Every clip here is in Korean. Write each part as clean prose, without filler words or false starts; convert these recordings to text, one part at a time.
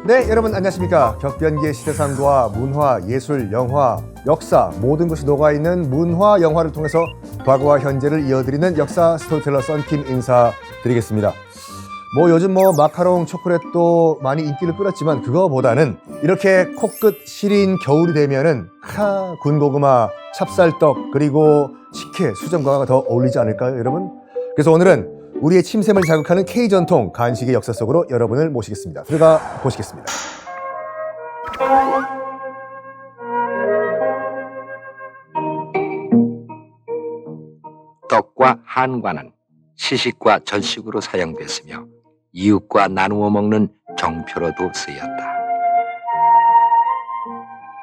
네, 여러분 안녕하십니까. 격변기의 시대상과 문화, 예술, 영화, 역사 모든 것이 녹아있는 문화, 영화를 통해서 과거와 현재를 이어드리는 역사 스토리텔러 썬킴 인사드리겠습니다. 요즘 마카롱, 초콜릿도 많이 인기를 끌었지만 그거보다는 이렇게 코끝 시린 겨울이 되면은 군고구마, 찹쌀떡, 그리고 식혜, 수정과가 더 어울리지 않을까요, 여러분? 그래서 오늘은 우리의 침샘을 자극하는 K전통 간식의 역사 속으로 여러분을 모시겠습니다. 들어가 보시겠습니다. 떡과 한과는 시식과 절식으로 사용됐으며 이웃과 나누어 먹는 정표로도 쓰였다.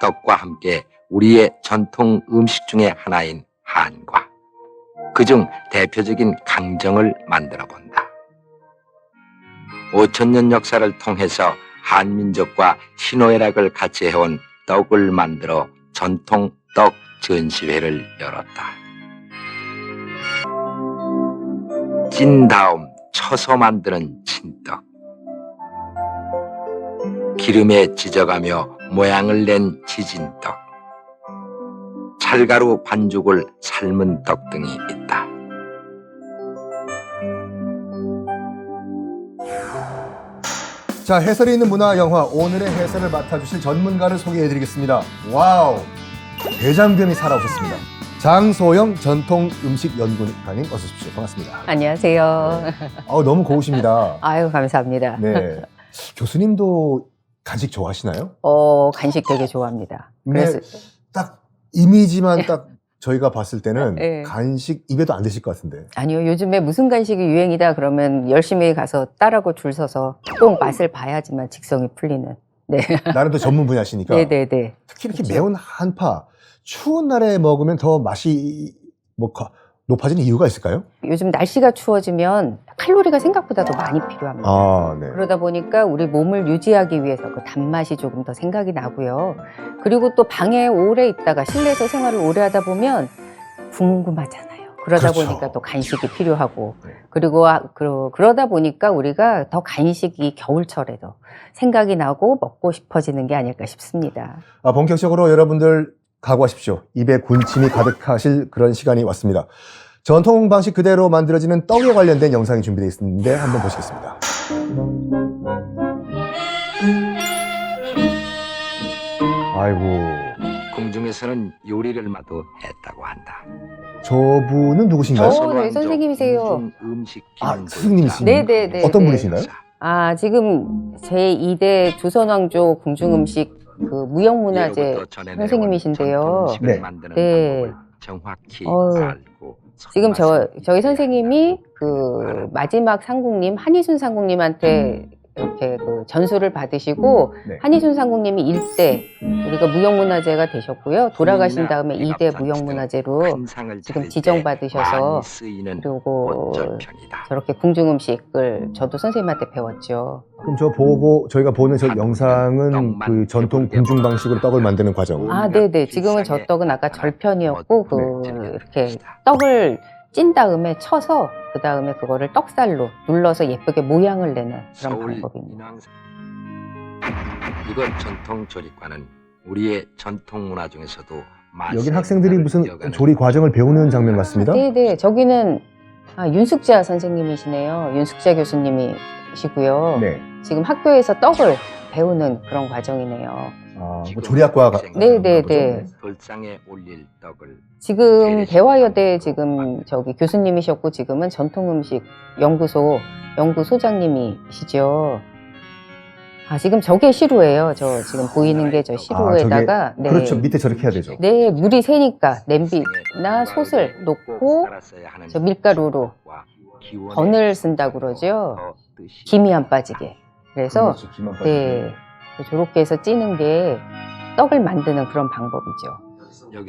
떡과 함께 우리의 전통 음식 중에 하나인 한과, 그중 대표적인 강정을 만들어 본다. 5,000년 역사를 통해서 한민족과 희노애락을 같이 해온 떡을 만들어 전통 떡 전시회를 열었다. 찐 다음 쳐서 만드는 친떡, 기름에 지져가며 모양을 낸 지진떡, 찰가루 반죽을 삶은 떡 등이 있다. 자, 해설이 있는 문화, 영화, 오늘의 해설을 맡아주실 전문가를 소개해드리겠습니다. 와우! 대장변이 살아오셨습니다. 장소영 전통음식연구가님 어서 오십시오. 반갑습니다. 안녕하세요. 너무 고우십니다. 아유, 감사합니다. 네. 교수님도 간식 좋아하시나요? 간식 되게 좋아합니다. 근데 그래서 딱 이미지만 딱 저희가 봤을 때는 네. 간식 입에도 안 드실 것 같은데. 아니요, 요즘에 무슨 간식이 유행이다 그러면 열심히 가서 딸하고 줄 서서 꼭 맛을 봐야지만 직성이 풀리는. 네. 나는 또 전문 분야시니까. 네네네. 특히 이렇게 그렇죠. 매운 한파, 추운 날에 먹으면 더 맛이 높아지는 이유가 있을까요? 요즘 날씨가 추워지면 칼로리가 생각보다 더 많이 필요합니다. 아, 네. 그러다 보니까 우리 몸을 유지하기 위해서 그 단맛이 조금 더 생각이 나고요. 그리고 또 방에 오래 있다가 실내에서 생활을 오래 하다 보면 궁금하잖아요. 그러다 그렇죠. 보니까 또 간식이 필요하고 네. 그리고 그러다 보니까 우리가 더 간식이 겨울철에도 생각이 나고 먹고 싶어지는 게 아닐까 싶습니다. 본격적으로 여러분들 각오하십시오. 입에 군침이 가득하실 그런 시간이 왔습니다. 전통 방식 그대로 만들어지는 떡에 관련된 영상이 준비되어 있는데 한번 보시겠습니다. 아이고, 궁중에서는 요리를 마도 했다고 한다. 저분은 누구신가요? 네, 선생님이세요. 궁중 음식 스승님이시네요. 네네네. 어떤 분이신가요? 지금 제2대 조선왕조 궁중음식 그 무형문화재 선생님이신데요. 네. 네. 정확히 어휴. 알고 지금 저희 선생님이 그 마지막 상국님 한희순 상국님한테 이렇게 그 전수를 받으시고 네. 한희순 상국님이 1대 우리가 무형문화재가 되셨고요. 돌아가신 다음에 2대 무형문화재로 지금 지정받으셔서 그리고 저렇게 궁중음식을 저도 선생님한테 배웠죠. 그럼 저희가 보는 저 영상은 그 전통 궁중 방식으로 떡을 만드는 과정. 네네. 지금은 저 떡은 아까 절편이었고 이렇게 떡을 찐 다음에 쳐서 그 다음에 그거를 떡살로 눌러서 예쁘게 모양을 내는 그런 방법입니다. 이번 전통 조리과는 우리의 전통 문화 중에서도 여긴 학생들이 무슨 조리 과정을 배우는 장면 같습니다. 네네. 저기는 윤숙자 선생님이시네요. 윤숙자 교수님이시고요. 네. 지금 학교에서 떡을 배우는 그런 과정이네요. 조리학과가. 네네네. 돌상에 올릴 떡을 지금 대화여대 지금 교수님이셨고 지금은 전통음식 연구소장님이시죠. 지금 저게 시루예요. 저 지금 보이는 게 저 시루에다가 네. 그렇죠. 밑에 저렇게 해야 되죠. 네, 물이 새니까 냄비나 솥을 놓고 저 밀가루로 건을 쓴다고 그러죠. 김이 안 빠지게. 그래서 그렇죠, 김만 빠지게. 네. 저렇게 해서 찌는 게 떡을 만드는 그런 방법이죠.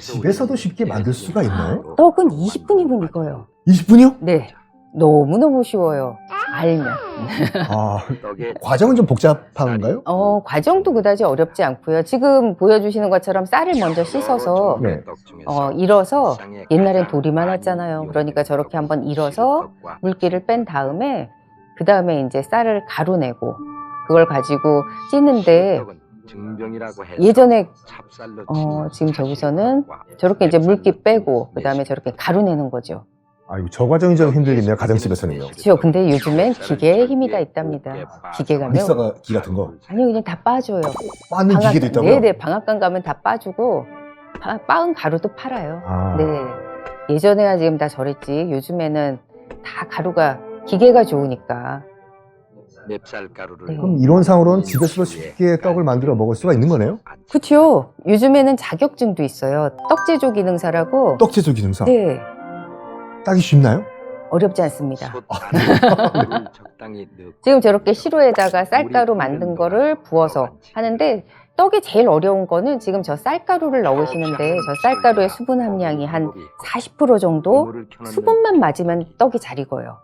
집에서도 쉽게 만들 수가 있나요? 떡은 20분이면 익어요. 20분이요? 네. 너무너무 쉬워요. 알면. 과정은 좀 복잡한가요? 과정도 그다지 어렵지 않고요. 지금 보여주시는 것처럼 쌀을 먼저 씻어서 네. 일어서 옛날엔 돌이 많았잖아요. 그러니까 저렇게 한번 일어서 물기를 뺀 다음에 그 다음에 이제 쌀을 가루내고 그걸 가지고 찌는데 예전에 지금 저기서는 저렇게 이제 물기 빼고 그다음에 저렇게 가루내는 거죠. 아이고, 저 과정이 좀 힘들겠네요, 가정집에서는요. 그렇죠. 근데 요즘엔 기계에 힘이 다 있답니다. 기계 가면 믹서기 같은 거. 아니요, 그냥 다 빠줘요. 빠는 기계도 있다고요? 네네, 방앗간 가면 다 빠주고 빻은 가루도 팔아요. 아. 네. 예전에야 지금 다 저랬지. 요즘에는 다 가루가 기계가 좋으니까. 맵쌀가루를 네. 그럼 이론상으로는 집에서도 쉽게 떡을 만들어 먹을 수가 있는 거네요? 그렇죠. 요즘에는 자격증도 있어요. 떡제조 기능사라고. 떡 제조 기능사. 네, 따기 쉽나요? 어렵지 않습니다. 솥 적당히 넣고 지금 저렇게 시루에다가 쌀가루 만든 거를 부어서 하는데 떡이 제일 어려운 거는 지금 저 쌀가루를 넣으시는데 저 쌀가루의 수분 함량이 한 40% 정도 수분만 맞으면 떡이 잘 익어요.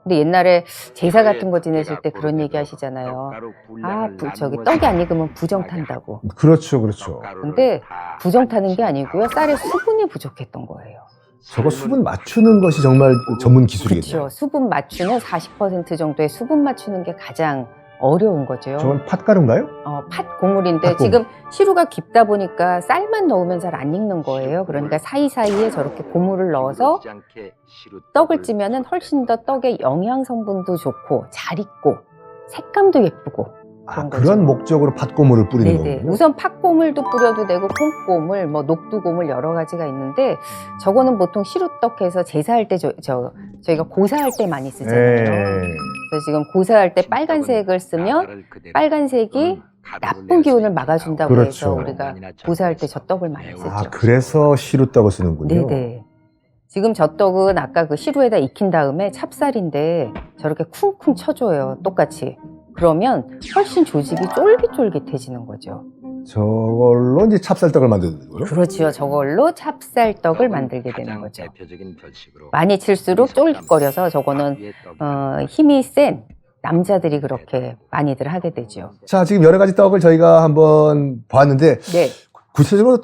근데 옛날에 제사 같은 거 지내실 때 그런 얘기 하시잖아요. 저기 떡이 안 익으면 부정 탄다고. 그렇죠, 그렇죠. 근데 부정 타는 게 아니고요. 쌀에 수분이 부족했던 거예요. 저거 수분 맞추는 것이 정말 전문 기술이겠네요. 그렇죠. 수분 맞추는 40% 정도의 수분 맞추는 게 가장 어려운 거죠. 저건 팥가루인가요? 팥 고물인데 팥고물. 지금 시루가 깊다 보니까 쌀만 넣으면 잘 안 익는 거예요. 그러니까 사이사이에 저렇게 고물을 넣어서 떡을 찌면은 훨씬 더 떡의 영양 성분도 좋고 잘 익고 색감도 예쁘고 그런 거죠. 그런 목적으로 팥고물을 뿌리는 네네. 거군요. 우선 팥고물도 뿌려도 되고 콩고물, 뭐 녹두고물 여러 가지가 있는데 저거는 보통 시루떡해서 제사할 때 저희가 고사할 때 많이 쓰잖아요. 네. 그래서 지금 고사할 때 빨간색을 쓰면 빨간색이 나쁜 기운을 막아준다고 그렇죠. 해서 우리가 고사할 때 저 떡을 많이 쓰죠. 그래서 시루떡을 쓰는군요. 네네. 지금 저 떡은 아까 그 시루에다 익힌 다음에 찹쌀인데 저렇게 쿵쿵 쳐줘요. 똑같이. 그러면 훨씬 조직이 쫄깃쫄깃해지는 거죠. 저걸로 이제 찹쌀떡을 만드는 거요? 그렇죠. 저걸로 찹쌀떡을 만들게 되는 거죠. 대표적인 별식으로 많이 칠수록 쫄깃거려서 저거는 힘이 센 남자들이 그렇게 많이들 하게 되죠. 자, 지금 여러 가지 떡을 저희가 한번 봤는데 네. 구체적으로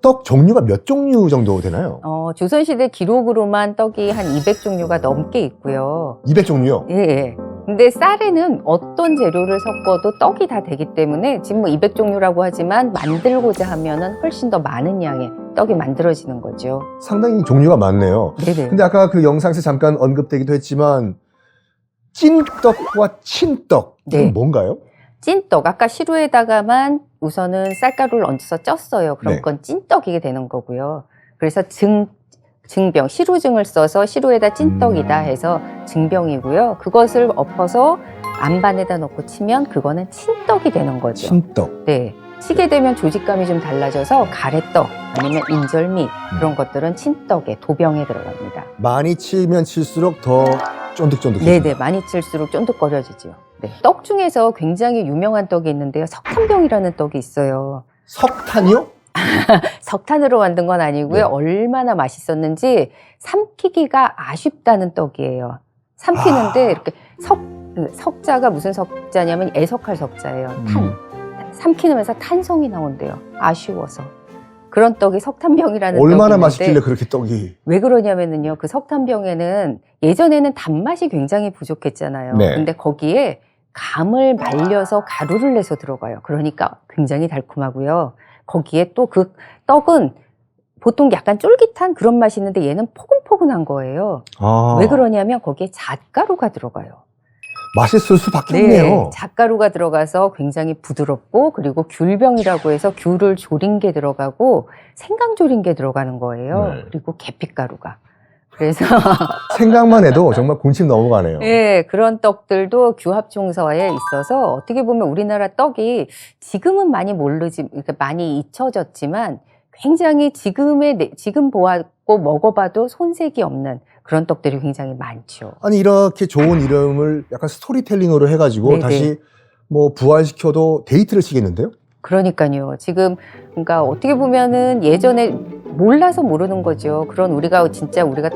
떡 종류가 몇 종류 정도 되나요? 조선시대 기록으로만 떡이 한 200종류가 넘게 있고요. 200종류요? 예. 근데 쌀에는 어떤 재료를 섞어도 떡이 다 되기 때문에 지금 뭐 200종류라고 하지만 만들고자 하면은 훨씬 더 많은 양의 떡이 만들어지는 거죠. 상당히 종류가 많네요. 네네. 근데 아까 그 영상에서 잠깐 언급되기도 했지만 찐떡과 친떡, 이건 네. 뭔가요? 찐떡, 아까 시루에다가만 우선은 쌀가루를 얹어서 쪘어요. 그럼 네. 그건 찐떡이게 되는 거고요. 그래서 증병, 시루증을 써서 시루에다 찐떡이다 해서 증병이고요. 그것을 엎어서 안반에다 넣고 치면 그거는 친떡이 되는 거죠. 친떡. 네. 치게 되면 조직감이 좀 달라져서 가래떡 아니면 인절미 그런 것들은 친떡에 도병에 들어갑니다. 많이 치면 칠수록 더 쫀득쫀득해져요. 네네, 많이 칠수록 쫀득거려지죠. 네. 떡 중에서 굉장히 유명한 떡이 있는데요. 석탄병이라는 떡이 있어요. 석탄이요? 석탄으로 만든 건 아니고요. 네. 얼마나 맛있었는지 삼키기가 아쉽다는 떡이에요. 삼키는데 이렇게 석자가 무슨 석자냐면 애석할 석자예요. 삼키면서 탄성이 나온대요. 아쉬워서. 그런 떡이 석탄병이라는 떡이 얼마나 있는데 맛있길래 그렇게 떡이. 왜 그러냐면은요. 그 석탄병에는 예전에는 단맛이 굉장히 부족했잖아요. 네. 근데 거기에 감을 말려서 가루를 내서 들어가요. 그러니까 굉장히 달콤하고요. 거기에 또 그 떡은 보통 약간 쫄깃한 그런 맛이 있는데 얘는 포근포근한 거예요. 왜 그러냐면 거기에 잣가루가 들어가요. 맛있을 수밖에 없네요. 잣가루가 들어가서 굉장히 부드럽고 그리고 귤병이라고 해서 귤을 졸인 게 들어가고 생강 졸인 게 들어가는 거예요. 네. 그리고 계피가루가. 그래서 생각만 해도 정말 군침 넘어가네요. 네, 그런 떡들도 규합종서에 있어서 어떻게 보면 우리나라 떡이 지금은 많이 그러니까 많이 잊혀졌지만 굉장히 지금 보았고 먹어봐도 손색이 없는 그런 떡들이 굉장히 많죠. 아니 이렇게 좋은 이름을 약간 스토리텔링으로 해가지고 네네. 다시 뭐 부활시켜도 데이트를 치겠는데요? 그러니까요. 지금 그러니까 어떻게 보면은 예전에 몰라서 모르는 거죠. 그런 우리가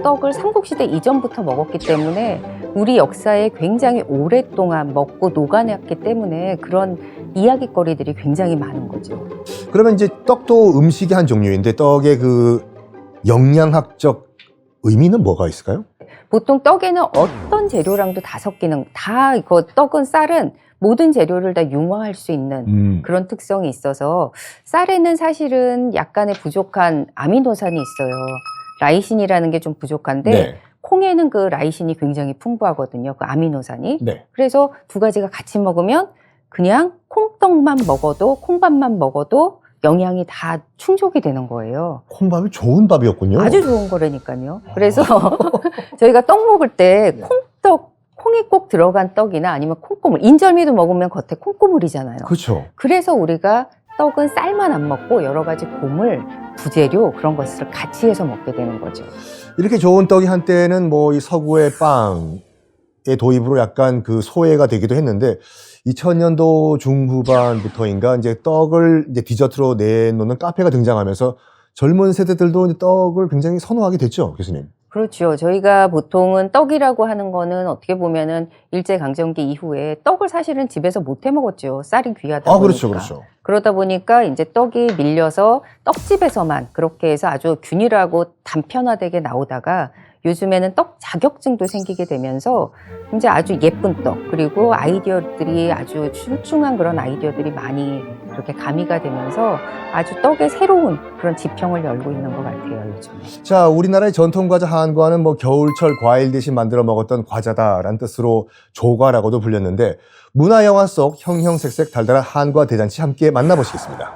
떡을 삼국시대 이전부터 먹었기 때문에 우리 역사에 굉장히 오랫동안 먹고 녹아냈기 때문에 그런 이야깃거리들이 굉장히 많은 거죠. 그러면 이제 떡도 음식의 한 종류인데 떡의 그 영양학적 의미는 뭐가 있을까요? 보통 떡에는 어떤 재료랑도 다 섞이는, 이거 떡은 쌀은 모든 재료를 다 융화할 수 있는 그런 특성이 있어서 쌀에는 사실은 약간의 부족한 아미노산이 있어요. 라이신이라는 게 좀 부족한데 네. 콩에는 그 라이신이 굉장히 풍부하거든요. 그 아미노산이. 네. 그래서 두 가지가 같이 먹으면 그냥 콩떡만 먹어도 콩밥만 먹어도 영양이 다 충족이 되는 거예요. 콩밥이 좋은 밥이었군요. 아주 좋은 거라니까요. 그래서 저희가 떡 먹을 때 네. 콩이 꼭 들어간 떡이나 아니면 콩고물, 인절미도 먹으면 겉에 콩고물이잖아요. 그렇죠. 그래서 우리가 떡은 쌀만 안 먹고 여러 가지 고물, 부재료 그런 것을 같이 해서 먹게 되는 거죠. 이렇게 좋은 떡이 한때는 뭐 이 서구의 빵의 도입으로 약간 그 소외가 되기도 했는데 2000년도 중후반부터인가 이제 떡을 이제 디저트로 내놓는 카페가 등장하면서 젊은 세대들도 이제 떡을 굉장히 선호하게 됐죠, 교수님. 그렇죠. 저희가 보통은 떡이라고 하는 거는 어떻게 보면은 일제강점기 이후에 떡을 사실은 집에서 못 해 먹었죠. 쌀이 귀하다 보니까. 그렇죠, 그렇죠. 그러다 보니까 이제 떡이 밀려서 떡집에서만 그렇게 해서 아주 균일하고 단편화되게 나오다가 요즘에는 떡 자격증도 생기게 되면서 이제 아주 예쁜 떡 그리고 아이디어들이 아주 출중한 그런 아이디어들이 많이 그렇게 가미가 되면서 아주 떡의 새로운 그런 지평을 열고 있는 것 같아요, 요즘에. 자, 우리나라의 전통 과자 한과는 뭐 겨울철 과일 대신 만들어 먹었던 과자다라는 뜻으로 조과라고도 불렸는데 문화 영화 속 형형색색 달달한 한과 대잔치 함께 만나보시겠습니다.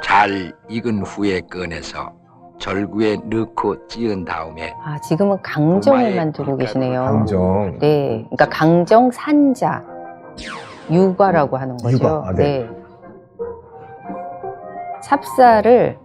잘 익은 후에 꺼내서 절구에 넣고 찌은 다음에 아, 지금은 강정을만 두고 계시네요. 강정. 네, 그러니까 강정 산자 유과라고 하는 거죠. 유과, 아, 네. 찹쌀을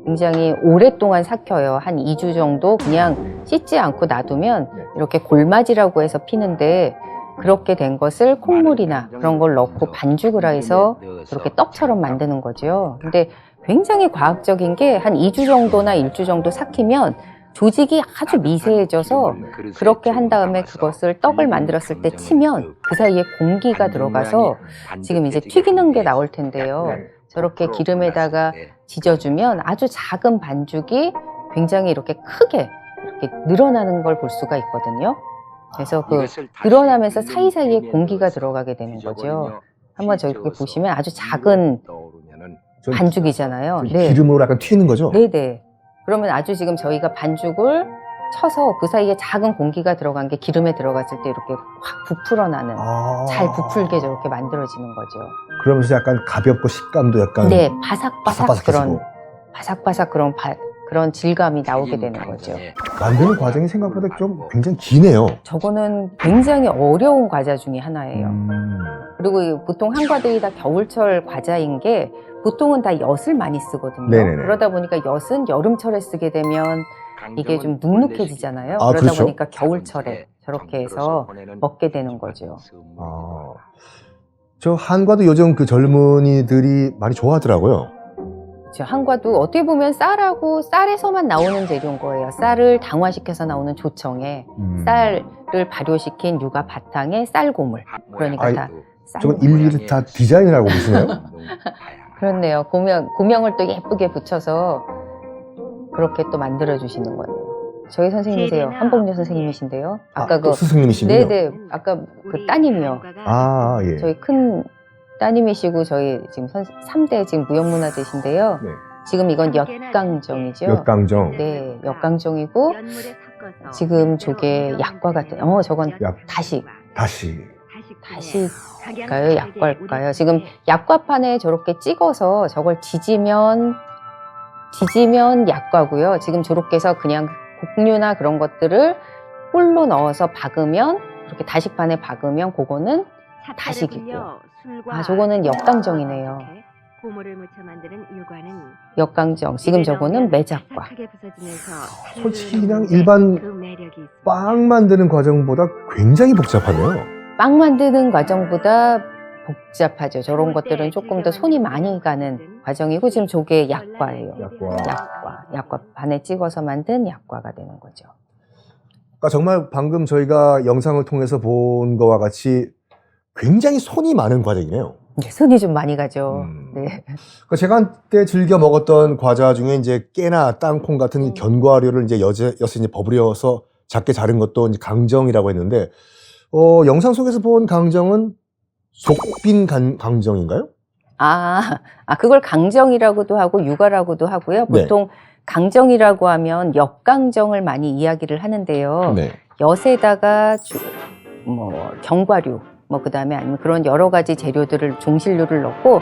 굉장히 오랫동안 삭혀요. 한 2주 정도 그냥 씻지 않고 놔두면 이렇게 골마지라고 해서 피는데 그렇게 된 것을 콩물이나 그런 걸 넣고 반죽을 해서 그렇게 떡처럼 만드는 거죠. 근데 굉장히 과학적인 게 한 2주 정도나 1주 정도 삭히면 조직이 아주 미세해져서 그렇게 한 다음에 그것을 떡을 만들었을 때 치면 그 사이에 공기가 들어가서 지금 이제 튀기는 게 나올 텐데요. 저렇게 기름에다가 지져주면 아주 작은 반죽이 굉장히 이렇게 크게 이렇게 늘어나는 걸 볼 수가 있거든요. 그래서 그 늘어나면서 사이사이에 공기가 들어가게 되는 거죠. 한번 저기 보시면 아주 작은 반죽이잖아요. 네. 기름으로 약간 튀는 거죠? 네네. 그러면 아주 지금 저희가 반죽을 쳐서 그 사이에 작은 공기가 들어간 게 기름에 들어갔을 때 이렇게 확 부풀어나는 잘 부풀게 저렇게 만들어지는 거죠. 그러면서 약간 가볍고 식감도 약간 네, 바삭바삭 바삭바삭해지고. 바삭바삭 그런 질감이 나오게 되는 거죠. 만드는 과정이 생각보다 좀 굉장히 기네요. 저거는 굉장히 어려운 과자 중에 하나예요. 그리고 보통 한과들이 다 겨울철 과자인 게 보통은 다 엿을 많이 쓰거든요. 네네네. 그러다 보니까 엿은 여름철에 쓰게 되면 이게 좀 눅눅해지잖아요. 아, 그러다 그렇죠. 보니까 겨울철에 저렇게 해서 먹게 되는 거죠. 저 한과도 요즘 그 젊은이들이 많이 좋아하더라고요. 그렇죠. 한과도 어떻게 보면 쌀하고 쌀에서만 나오는 재료인 거예요. 쌀을 당화시켜서 나오는 조청에 쌀을 발효시킨 육아 바탕에 쌀고물. 그러니까 아이, 다 저건 쌀고물. 일일이 다 디자인을 하고 계시네요. 그렇네요. 고명을 또 예쁘게 붙여서 그렇게 또 만들어 주시는 거네요. 저희 선생님이세요. 한복녀 선생님이신데요. 아까 또 스승님이시군요. 네네. 아까 그 따님이요. 아, 예. 저희 큰 따님이시고 저희 지금 3대 지금 무형문화재신데요. 네. 지금 이건 엿강정이죠. 엿강정. 네, 엿강정이고 지금 저게 약과 같은. 저건 약. 다시일까요? 약과일까요? 지금 약과판에 저렇게 찍어서 저걸 지지면 약과고요. 지금 저렇게 해서 그냥 곡류나 그런 것들을 홀로 넣어서 박으면 그렇게 다식판에 박으면 그거는 다식이고. 저거는 엿강정이네요. 엿강정. 지금 저거는 매작과. 솔직히 그냥 일반 빵 만드는 과정보다 굉장히 복잡하네요. 빵 만드는 과정보다 복잡하죠. 저런 것들은 조금 더 손이 많이 가는 과정이고 지금 저게 약과예요. 약과 반에 찍어서 만든 약과가 되는 거죠. 그러니까 정말 방금 저희가 영상을 통해서 본 거와 같이 굉장히 손이 많은 과정이네요. 네, 손이 좀 많이 가죠. 네. 그러니까 제가 한때 즐겨 먹었던 과자 중에 이제 깨나 땅콩 같은 이 견과류를 이제 엿에 이제 버무려서 작게 자른 것도 이제 강정이라고 했는데 영상 속에서 본 강정은 속빈 강정인가요? 그걸 강정이라고도 하고 육아라고도 하고요. 네. 보통 강정이라고 하면 역강정을 많이 이야기를 하는데요. 네. 엿에다가 견과류, 그다음에 아니면 그런 여러 가지 재료들을 종실류를 넣고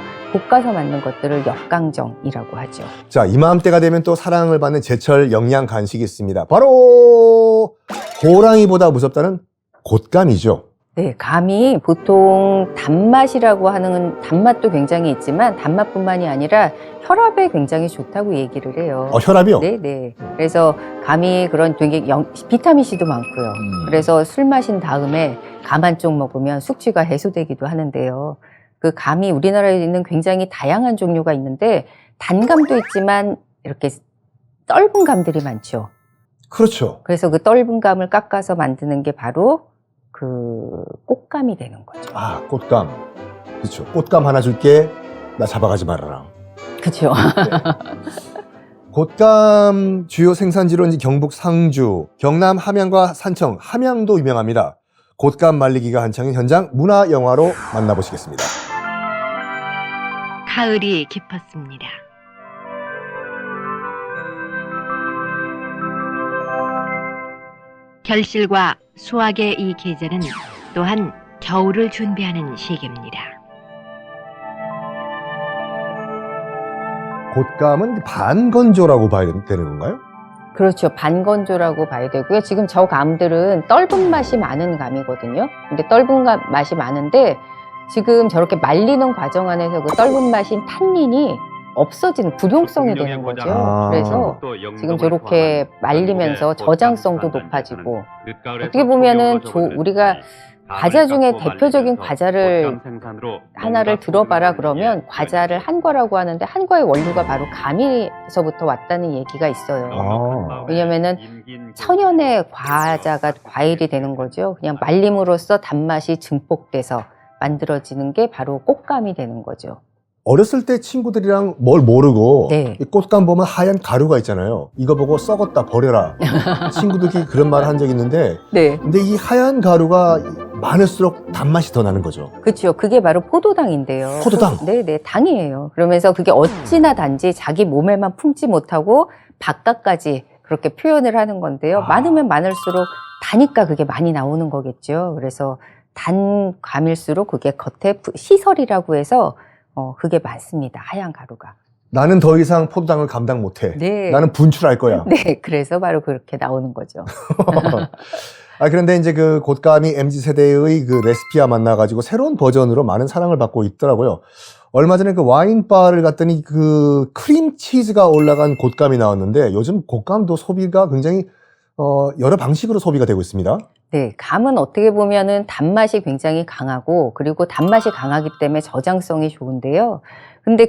볶아서 만든 것들을 역강정이라고 하죠. 자, 이맘때가 되면 또 사랑을 받는 제철 영양 간식이 있습니다. 바로 호랑이보다 무섭다는 곶감이죠. 네, 감이 보통 단맛이라고 하는 단맛도 굉장히 있지만 단맛뿐만이 아니라 혈압에 굉장히 좋다고 얘기를 해요. 혈압이요? 네. 그래서 감이 그런 되게 비타민 C도 많고요. 그래서 술 마신 다음에 감 한 쪽 먹으면 숙취가 해소되기도 하는데요. 그 감이 우리나라에 있는 굉장히 다양한 종류가 있는데 단감도 있지만 이렇게 떫은 감들이 많죠. 그렇죠. 그래서 그 떫은 감을 깎아서 만드는 게 바로 그 꽃감이 되는 거죠. 꽃감. 그렇죠. 꽃감 하나 줄게. 나 잡아가지 말아라. 그렇죠. 곶감 주요 생산지로 이제 경북 상주, 경남 함양과 산청, 함양도 유명합니다. 곶감 말리기가 한창인 현장 문화 영화로 만나보시겠습니다. 가을이 깊었습니다. 결실과 수확의 이 계절은 또한 겨울을 준비하는 시기입니다. 곶감은 반건조라고 봐야 되는 건가요? 그렇죠. 반건조라고 봐야 되고요. 지금 저 감들은 떫은 맛이 많은 감이거든요. 근데 떫은 맛이 많은데 지금 저렇게 말리는 과정 안에서 그 떫은 맛인 탄닌이 없어지는 불용성이 되는 거죠. 그래서 지금 저렇게 말리면서 저장성도 높아지고 어떻게 보면은 우리가 과자 중에 대표적인 과자를 하나를 들어봐라 그러면 과자를 한과라고 하는데 한과의 원료가 바로 감에서부터 왔다는 얘기가 있어요. 왜냐면은 천연의 과일이 되는 거죠. 그냥 말림으로써 단맛이 증폭돼서 만들어지는 게 바로 꽃감이 되는 거죠. 어렸을 때 친구들이랑 뭘 모르고 네. 이 꽃감 보면 하얀 가루가 있잖아요. 이거 보고 썩었다 버려라. 친구들끼리 그런 말 한 적이 있는데 네. 근데 이 하얀 가루가 많을수록 단맛이 더 나는 거죠. 그렇죠. 그게 바로 포도당인데요. 포도당? 네, 당이에요. 그러면서 그게 어찌나 단지 자기 몸에만 품지 못하고 바깥까지 그렇게 표현을 하는 건데요. 많으면 많을수록 다니까 그게 많이 나오는 거겠죠. 그래서 단 감일수록 그게 겉에 시설이라고 해서 그게 많습니다. 하얀 가루가. 나는 더 이상 포도당을 감당 못해. 네. 나는 분출할 거야. 네, 그래서 바로 그렇게 나오는 거죠. 그런데 이제 그 곶감이 MZ세대의 그 레시피와 만나가지고 새로운 버전으로 많은 사랑을 받고 있더라고요. 얼마 전에 그 와인바를 갔더니 그 크림치즈가 올라간 곶감이 나왔는데 요즘 곶감도 소비가 굉장히 여러 방식으로 소비가 되고 있습니다. 네, 감은 어떻게 보면은 단맛이 굉장히 강하고 그리고 단맛이 강하기 때문에 저장성이 좋은데요. 근데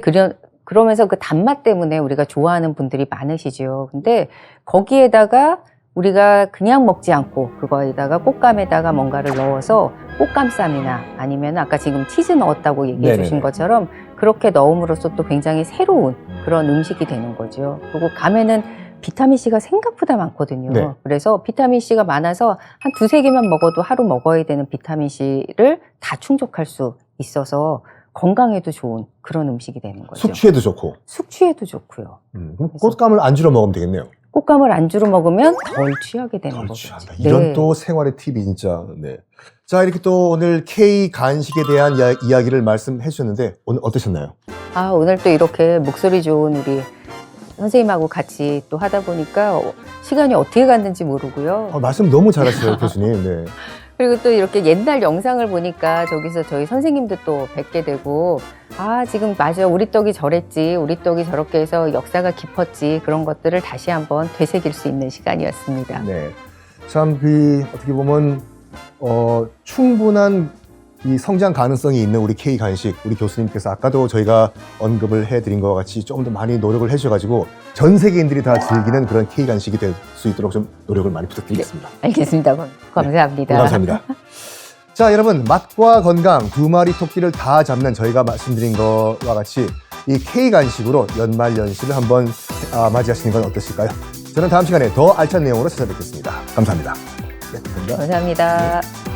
그러면서 그 단맛 때문에 우리가 좋아하는 분들이 많으시죠. 근데 거기에다가 우리가 그냥 먹지 않고 그거에다가 꽃감에다가 뭔가를 넣어서 꽃감쌈이나 아니면 아까 지금 치즈 넣었다고 얘기해 주신 것처럼 그렇게 넣음으로써 또 굉장히 새로운 그런 음식이 되는 거죠. 그리고 감에는 비타민C가 생각보다 많거든요. 네. 그래서 비타민C가 많아서 한 2-3개만 먹어도 하루 먹어야 되는 비타민C를 다 충족할 수 있어서 건강에도 좋은 그런 음식이 되는 거죠. 숙취에도 좋고. 숙취에도 좋고요. 그럼 곶감을 안주로 먹으면 되겠네요. 꽃감을 안주로 먹으면 덜 취하게 되는 거죠. 이런 또 생활의 팁이 진짜. 네. 자, 이렇게 또 오늘 K 간식에 대한 이야기를 말씀해 주셨는데 오늘 어떠셨나요? 오늘 또 이렇게 목소리 좋은 우리 선생님하고 같이 또 하다 보니까 시간이 어떻게 갔는지 모르고요. 말씀 너무 잘하시네요, 교수님. 네. 그리고 또 이렇게 옛날 영상을 보니까 저기서 저희 선생님도 또 뵙게 되고 지금 맞아 우리 떡이 저랬지 우리 떡이 저렇게 해서 역사가 깊었지 그런 것들을 다시 한번 되새길 수 있는 시간이었습니다. 네. 참 어떻게 보면 충분한 이 성장 가능성이 있는 우리 K 간식 우리 교수님께서 아까도 저희가 언급을 해드린 것과 같이 좀 더 많이 노력을 해주셔가지고 전 세계인들이 다 즐기는 그런 K 간식이 될 수 있도록 좀 노력을 많이 부탁드리겠습니다. 네, 알겠습니다. 감사합니다. 네, 감사합니다. 자, 여러분 맛과 건강 두 마리 토끼를 다 잡는 저희가 말씀드린 것과 같이 이 K 간식으로 연말연시를 한번 맞이하시는 건 어떠실까요? 저는 다음 시간에 더 알찬 내용으로 찾아뵙겠습니다. 감사합니다. 네, 감사합니다. 감사합니다. 네.